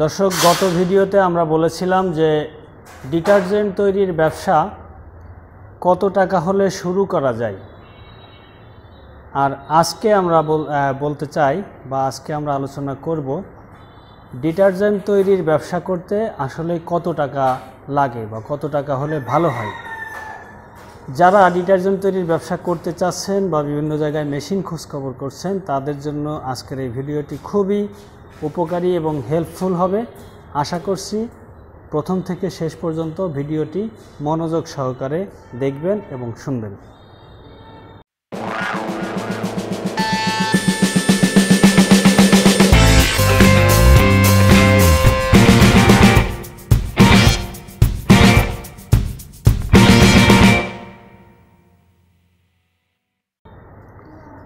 দর্শক, গত ভিডিওতে আমরা বলেছিলাম যে ডিটারজেন্ট তৈরির ব্যবসা কত টাকা হলে শুরু করা যায়। আর আজকে আমরা বলতে চাই বা আজকে আমরা আলোচনা করব ডিটারজেন্ট তৈরির ব্যবসা করতে আসলে কত টাকা লাগে বা কত টাকা হলে ভালো হয়। যারা ডিটারজেন্ট তৈরির ব্যবসা করতে চাচ্ছেন বা বিভিন্ন জায়গায় মেশিন খোঁজখবর করছেন, তাদের জন্য আজকের এই ভিডিওটি খুবই উপকারী এবং হেল্পফুল হবে। আশা করছি প্রথম থেকে শেষ পর্যন্ত ভিডিওটি মনোযোগ সহকারে দেখবেন এবং শুনবেন।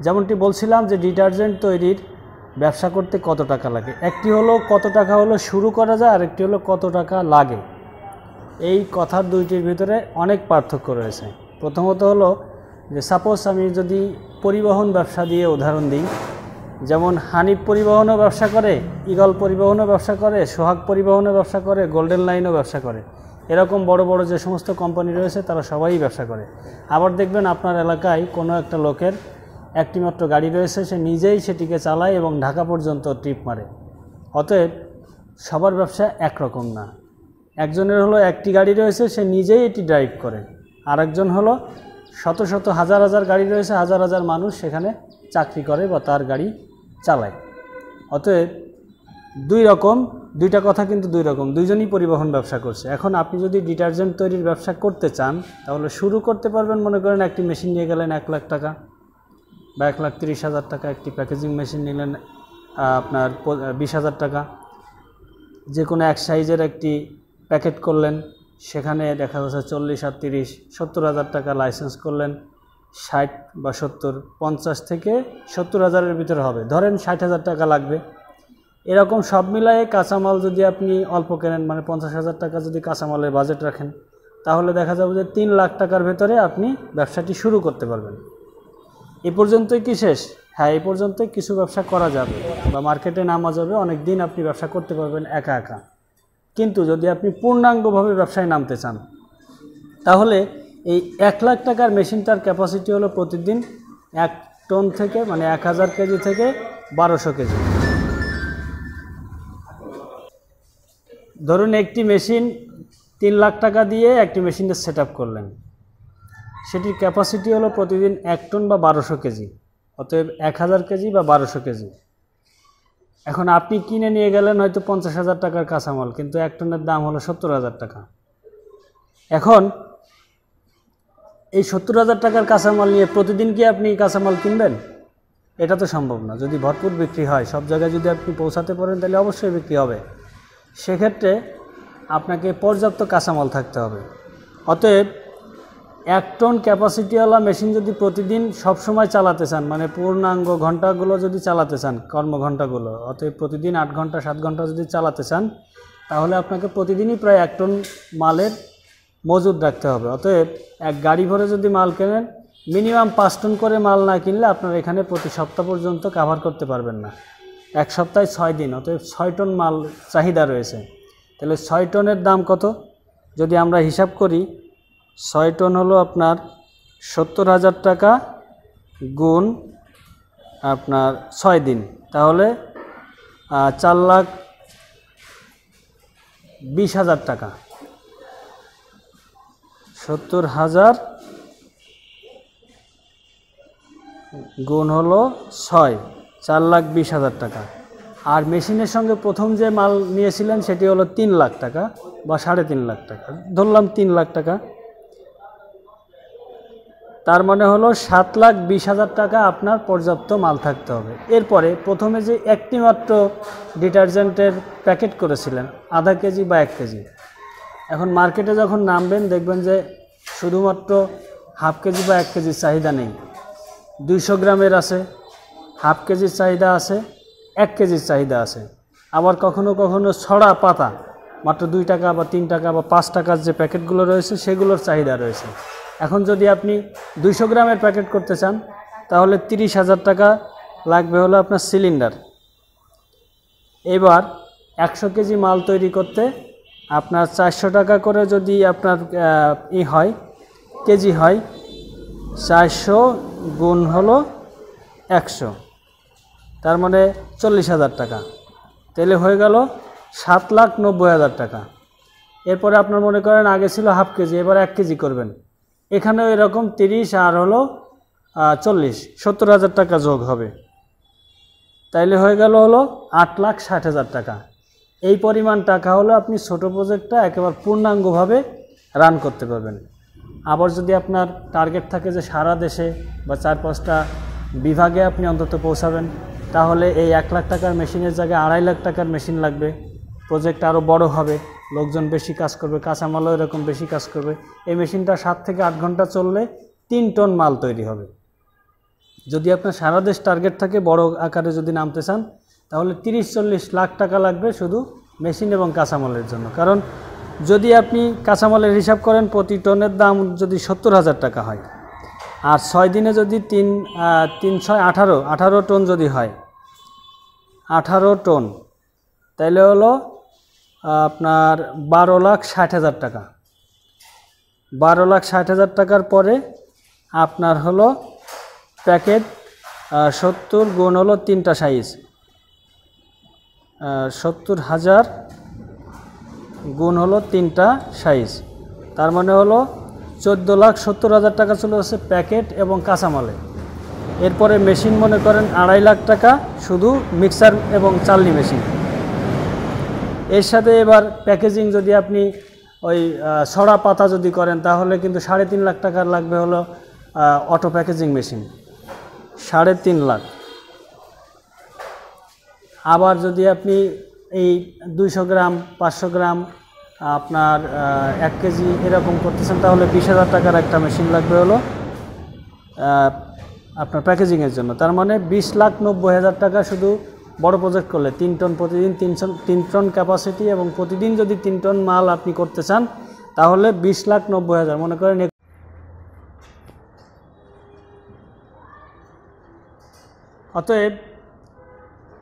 যেমনটি বলছিলাম যে ডিটারজেন্ট তৈরির ব্যবসা করতে কত টাকা লাগে। একটি হলো কত টাকা হলো শুরু করা যায়, আর একটি হলো কত টাকা লাগে। এই কথার দুইটির ভিতরে অনেক পার্থক্য রয়েছে। প্রথমত হলো যে সাপোজ আমি যদি পরিবহন ব্যবসা দিয়ে উদাহরণ দিই, যেমন হানিফ পরিবহনও ব্যবসা করে, ঈগল পরিবহনও ব্যবসা করে, সোহাগ পরিবহনও ব্যবসা করে, গোল্ডেন লাইনও ব্যবসা করে। এরকম বড় বড় যে সমস্ত কোম্পানি রয়েছে তারা সবাই ব্যবসা করে। আবার দেখবেন আপনার এলাকায় কোনো একটা লোকের একটি মাত্র গাড়ি রয়েছে, সে নিজেই সেটিকে চালায় এবং ঢাকা পর্যন্ত ট্রিপ মারে। অতএব সবার ব্যবসা একরকম না। একজনের হলো একটি গাড়ি রয়েছে, সে নিজেই এটি ড্রাইভ করে। আরেকজন হলো শত শত হাজার হাজার গাড়ি রয়েছে, হাজার হাজার মানুষ সেখানে চাকরি করে বা তার গাড়ি চালায়। অতএব দুইটা কথা কিন্তু দুই রকম, দুইজনই পরিবহন ব্যবসা করছে। এখন আপনি যদি ডিটারজেন্ট তৈরির ব্যবসা করতে চান, তাহলে শুরু করতে পারবেন। মনে করেন একটি মেশিন নিয়ে গেলেন 1 লাখ টাকা বা 1,30,000 টাকা, একটি প্যাকেজিং মেশিন নিলেন আপনার 20,000 টাকা। যে কোনো এক সাইজের একটি প্যাকেট করলেন, সেখানে দেখা যাচ্ছে 40 আর 30 70,000 টাকা লাইসেন্স করলেন। 60 বা 70, 50 থেকে 70,000-এর ভিতরে হবে। ধরেন 60,000 টাকা লাগবে। এরকম সব মিলায়ে কাঁচামাল যদি আপনি অল্প কেনেন, মানে 50,000 টাকা যদি কাঁচামালের বাজেট রাখেন, তাহলে দেখা যাবে যে 3 লাখ টাকার ভেতরে আপনি ব্যবসাটি শুরু করতে পারবেন। এ পর্যন্তই কি শেষ? হ্যাঁ, এই পর্যন্তই কিছু ব্যবসা করা যাবে বা মার্কেটে নামা যাবে। অনেক দিন আপনি ব্যবসা করতে পারবেন একা একা। কিন্তু যদি আপনি পূর্ণাঙ্গভাবে ব্যবসায় নামতে চান, তাহলে এই 1 লাখ টাকার মেশিনটার ক্যাপাসিটি হলো প্রতিদিন 1 টন থেকে, মানে 1000 কেজি থেকে 1200 কেজি। ধরুন একটি মেশিন 3 লাখ টাকা দিয়ে একটি মেশিনের সেট আপ করলেন, সেটির ক্যাপাসিটি হলো প্রতিদিন 1 টন বা 1200 কেজি। অতএব 1000 কেজি বা 1200 কেজি। এখন আপনি কিনে নিয়ে গেলেন হয়তো 50,000 টাকার কাঁচামাল, কিন্তু 1 টনের দাম হলো 70,000 টাকা। এখন এই 70,000 টাকার কাঁচামাল নিয়ে প্রতিদিন কি আপনি কাঁচামাল কিনবেন? এটা তো সম্ভব না। যদি ভরপুর বিক্রি হয়, সব জায়গায় যদি আপনি পৌঁছাতে পারেন, তাহলে অবশ্যই বিক্রি হবে। সেক্ষেত্রে আপনাকে পর্যাপ্ত কাঁচামাল থাকতে হবে। অতএব 1 টন ক্যাপাসিটিওয়ালা মেশিন যদি প্রতিদিন সবসময় চালাতে চান, মানে পূর্ণাঙ্গ ঘন্টাগুলো যদি চালাতে চান, কর্মঘণ্টাগুলো, অতএব প্রতিদিন 8 ঘন্টা 7 ঘন্টা যদি চালাতে চান, তাহলে আপনাকে প্রতিদিনই প্রায় 1 টন মালের মজুদ রাখতে হবে। অতএব এক গাড়ি ভরে যদি মাল কেনেন, মিনিমাম 5 টন করে মাল না কিনলে আপনার এখানে প্রতি সপ্তাহ পর্যন্ত কাভার করতে পারবেন না। 1 সপ্তাহে 6 দিন, অতএব 6 টন মাল চাহিদা রয়েছে। তাহলে 6 টনের দাম কত? যদি আমরা হিসাব করি, 6 টন হলো আপনার 70,000 টাকা গুণ আপনার 6 দিন, তাহলে 4,20,000 টাকা। 70,000 গুণ হলো 6, 4,20,000 টাকা। আর মেশিনের সঙ্গে প্রথম যে মাল নিয়েছিলেন সেটি হলো 3 লাখ টাকা বা 3.5 লাখ টাকা, ধরলাম 3 লাখ টাকা। তার মানে হলো 7,20,000 টাকা আপনার পর্যাপ্ত মাল থাকতে হবে। এরপরে প্রথমে যে একটি মাত্র ডিটারজেন্টের প্যাকেট করেছিলেন, আধা কেজি বা 1 কেজি, এখন মার্কেটে যখন নামবেন দেখবেন যে শুধুমাত্র হাফ কেজি বা 1 কেজির চাহিদা নেই, 200 গ্রামের আছে, হাফ কেজির চাহিদা আছে, 1 কেজির চাহিদা আছে। আবার কখনো কখনো ছড়া পাতা মাত্র 2 টাকা বা 3 টাকা বা 5 টাকার যে প্যাকেটগুলো রয়েছে, সেগুলোর চাহিদা রয়েছে। এখন যদি আপনি 200 গ্রামের প্যাকেট করতে চান, তাহলে 30,000 টাকা লাগবে হলো আপনার সিলিন্ডার। এবার 100 কেজি মাল তৈরি করতে আপনার 400 টাকা করে যদি আপনার হয় কেজি হয়, 400 গুণ হলো 100, তার মানে 40,000 টাকা। তাহলে হয়ে গেল 7,90,000 টাকা। এরপরে আপনার মনে করেন আগে ছিল হাফ কেজি, এবার 1 কেজি করবেন, এখানেও এরকম 30 আর হলো 40, 70,000 টাকা যোগ হবে। তাইলে হয়ে গেল হলো 8,60,000 টাকা। এই পরিমাণ টাকা হলো আপনি ছোট প্রজেক্টটা একেবারে পূর্ণাঙ্গভাবে রান করতে পারবেন। আবার যদি আপনার টার্গেট থাকে যে সারা দেশে বা 4-5টা বিভাগে আপনি অন্তত পৌঁছাবেন, তাহলে এই 1 লাখ টাকার মেশিনের জায়গায় 2.5 লাখ টাকার মেশিন লাগবে। প্রজেক্ট আরও বড় হবে, লোকজন বেশি কাজ করবে, কাঁচামালও এরকম বেশি কাজ করবে। এই মেশিনটা 7 থেকে 8 ঘন্টা চললে 3 টন মাল তৈরি হবে। যদি আপনার সারা দেশ টার্গেট থাকে, বড় আকারে যদি নামতে চান, তাহলে 30-40 লাখ টাকা লাগবে শুধু মেশিন এবং কাঁচামালের জন্য। কারণ যদি আপনি কাঁচামালের হিসাব করেন, প্রতি টনের দাম যদি 70,000 টাকা হয়, আর 6 দিনে যদি 18 টন যদি হয়, 18 টন, তাইলে হলো আপনার 12,60,000 টাকা। 12,60,000 টাকার পরে আপনার হলো প্যাকেট 70 গুণ হলো 3টা সাইজ, 70,000 গুণ হলো 3টা সাইজ, তার মানে হলো 14,70,000 টাকা চলে আসছে প্যাকেট এবং কাঁচামালে। এরপরে মেশিন মনে করেন 2.5 লাখ টাকা শুধু মিক্সার এবং চালনি মেশিন। এর সাথে এবার প্যাকেজিং যদি আপনি ওই ছড়া পাতা যদি করেন, তাহলে কিন্তু 3.5 লাখ টাকার লাগবে হলো অটো প্যাকেজিং মেশিন, 3.5 লাখ। আবার যদি আপনি এই 200 গ্রাম 500 গ্রাম আপনার 1 কেজি এরকম করতেছেন, তাহলে 20,000 টাকার একটা মেশিন লাগবে হলো আপনার প্যাকেজিংয়ের জন্য। তার মানে 20,90,000 টাকা শুধু বড় প্রজেক্ট করলে 3 টন প্রতিদিন, 3 টন ক্যাপাসিটি এবং প্রতিদিন যদি 3 টন মাল আপনি করতে চান, তাহলে 20,90,000 মনে করেন। অতএব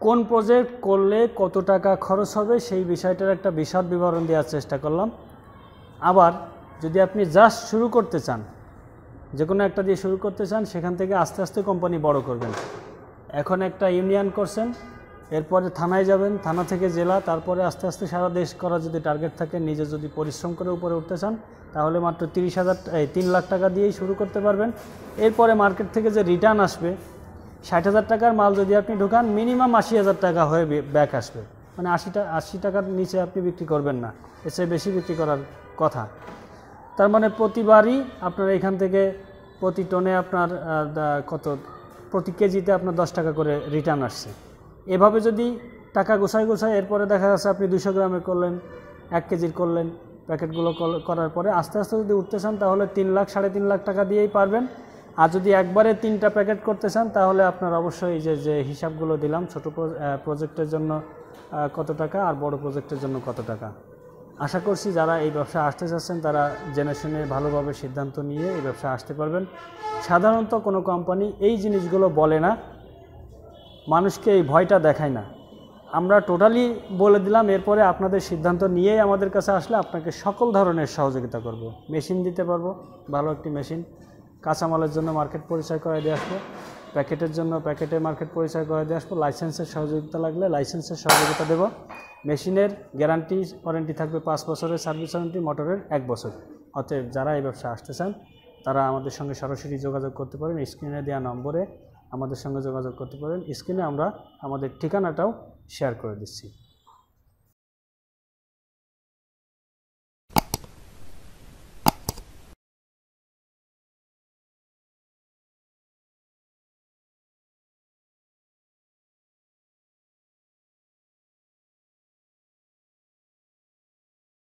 কোন প্রজেক্ট করলে কত টাকা খরচ হবে সেই বিষয়টার একটা বিশদ বিবরণ দেওয়ার চেষ্টা করলাম। আবার যদি আপনি জাস্ট শুরু করতে চান, যে কোনো একটা দিয়ে শুরু করতে চান, সেখান থেকে আস্তে আস্তে কোম্পানি বড় করবেন। এখন একটা ইউনিয়ন করছেন, এরপরে থানায় যাবেন, থানা থেকে জেলা, তারপরে আস্তে আস্তে সারা দেশ করা যদি টার্গেট থাকে, নিজে যদি পরিশ্রম করে উপরে উঠতে চান, তাহলে মাত্র 3 লাখ টাকা দিয়েই শুরু করতে পারবেন। এরপরে মার্কেট থেকে যে রিটার্ন আসবে, 60,000 টাকার মাল যদি আপনি ঢোকান, মিনিমাম 80,000 টাকা হয়ে ব্যাক আসবে। মানে 80 টাকার নিচে আপনি বিক্রি করবেন না, এর চেয়ে বেশি বিক্রি করার কথা। তার মানে প্রতিবারই আপনার এখান থেকে প্রতি টনে আপনার প্রতি কেজিতে আপনার 10 টাকা করে রিটার্ন আসছে। এভাবে যদি টাকা গোছায় এরপরে দেখা যাচ্ছে আপনি 200 গ্রামে করলেন, 1 কেজির করলেন, প্যাকেটগুলো করার পরে আস্তে আস্তে যদি উঠতে চান, তাহলে 3 লাখ 3.5 লাখ টাকা দিয়েই পারবেন। আর যদি একবারে 3টা প্যাকেট করতে চান, তাহলে আপনার অবশ্যই যে হিসাবগুলো দিলাম, ছোট প্রজেক্টের জন্য কত টাকা আর বড় প্রজেক্টের জন্য কত টাকা। আশা করছি যারা এই ব্যবসা আসতে চাচ্ছেন, তারা জেনে শুনে ভালোভাবে সিদ্ধান্ত নিয়ে এই ব্যবসা আসতে পারবেন। সাধারণত কোনো কোম্পানি এই জিনিসগুলো বলে না, মানুষকে এই ভয়টা দেখায় না। আমরা টোটালি বলে দিলাম, এরপরে আপনাদের সিদ্ধান্ত নিয়েই আমাদের কাছে আসলে আপনাকে সকল ধরনের সহযোগিতা করব। মেশিন দিতে পারবো, ভালো একটি মেশিন, কাঁচামালের জন্য মার্কেট পরিচয় করে দিয়ে আসবো, প্যাকেটের জন্য প্যাকেটের মার্কেট পরিচয় করে দিয়ে আসবো, লাইসেন্সের সহযোগিতা লাগলে লাইসেন্সের সহযোগিতা দেব। মেশিনের গ্যারান্টি ওয়ারেন্টি থাকবে 5 বছরের, সার্ভিস ওয়ারেন্টি, মোটরের 1 বছর। অতএব যারা এই ব্যবসা আসতে চান, তারা আমাদের সঙ্গে সরাসরি যোগাযোগ করতে পারেন। স্ক্রিনে দেওয়া নম্বরে আমাদের সঙ্গে যোগাযোগ করতে পারেন। স্ক্রিনে আমরা আমাদের ঠিকানাটাও শেয়ার করে দিচ্ছি।